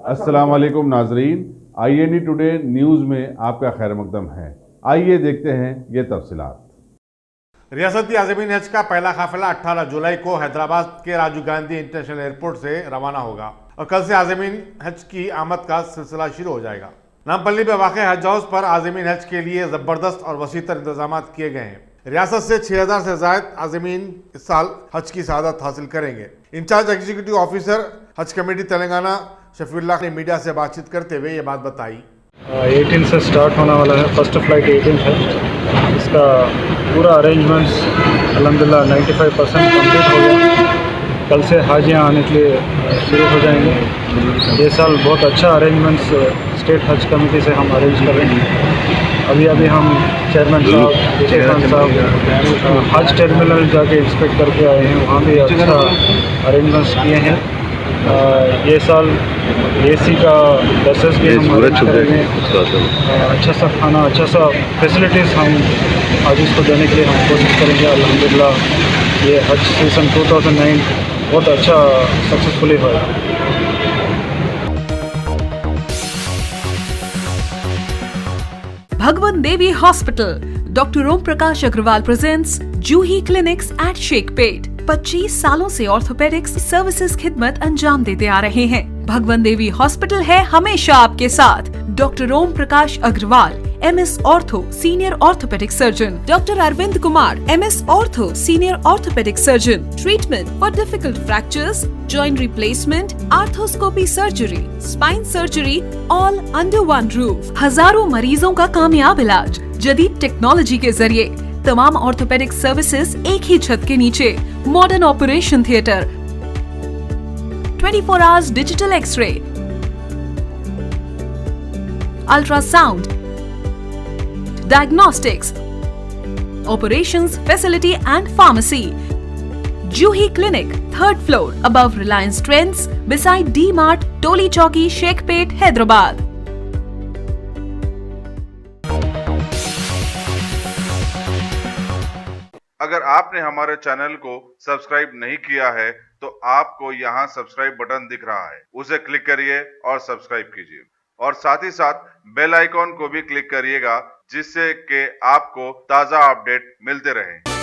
अस्सलाम वालेकुम नाजरीन, INE टुडे न्यूज़ में आपका खैर मकदम है। आइए देखते हैं ये तफसीलात। रियासती आज़मीन हज का पहला काफिला 18 जुलाई को हैदराबाद के राजीव गांधी इंटरनेशनल एयरपोर्ट से रवाना होगा और कल से आज़मीन हज की आमद का सिलसिला शुरू हो जाएगा। नामपल्ली में वाक़ हज हाउस पर आज़मीन हज के लिए ज़बरदस्त और वसीतर इंतजाम किए गए हैं। रियासत से 6000 से ज़ायद आज़मीन इस साल हज की सआदत हासिल करेंगे। इंचार्ज एग्जीक्यूटिव ऑफिसर हज कमेटी तेलंगाना शफीउल्लाह ने मीडिया से बातचीत करते हुए ये बात बताई। 18 से स्टार्ट होने वाला है। फर्स्ट फ्लाइट 18 है। इसका पूरा अरेंजमेंट्स अल्हम्दुलिल्लाह 95% कंप्लीट हो गया। कल से हाजियाँ आने के लिए शुरू हो जाएंगे। ये साल बहुत अच्छा अरेंजमेंट्स स्टेट हज कमेटी से हम अरेंज कर रहे हैं। अभी हम चेयरमैन साहब, चेयरमैन साहब हज टर्मिनल जाके इंस्पेक्ट करके आए हैं। वहाँ भी अच्छा अरेंजमेंट्स किए हैं। ये साल AC का बसेस भी हम अरेंज करेंगे। अच्छा सा खाना, अच्छा सा फैसिलिटीज़ हम हाजिज को देने के लिए हम कोशिश करेंगे। अल्हम्दुलिल्लाह ये हज सीज़न 2009 बहुत अच्छा सक्सेसफुली हुआ। Bhagwan Devi Hospital, Dr. Om Prakash Agrawal presents Juhi Clinics at Sheikhpet। 25 सालों से ऑर्थोपेडिक्स सर्विसेज खिदमत अंजाम देते आ रहे हैं। भगवान देवी हॉस्पिटल है हमेशा आपके साथ। Doctor Om Prakash Agrawal, MS ortho senior orthopaedic surgeon, doctor Arvind Kumar, MS ortho senior orthopaedic surgeon. Treatment for difficult fractures, joint replacement, arthroscopy surgery, spine surgery, all under one roof. हजारों मरीजों का कामयाब इलाज जदीद टेक्नोलॉजी के जरिए। तमाम ऑर्थोपेडिक सर्विसेज एक ही छत के नीचे। Modern operation theatre, 24 hours digital X ray, ultrasound, diagnostics, operations facility and pharmacy. Juhi Clinic, 3rd floor, above Reliance Trends, beside D-Mart, Toli Chowki, Sheikhpet, Hyderabad. अगर आपने हमारे चैनल को सब्सक्राइब नहीं किया है तो आपको यहाँ सब्सक्राइब बटन दिख रहा है, उसे क्लिक करिए और सब्सक्राइब कीजिए और साथ ही साथ बेल आइकॉन को भी क्लिक करिएगा जिससे कि आपको ताज़ा अपडेट मिलते रहें।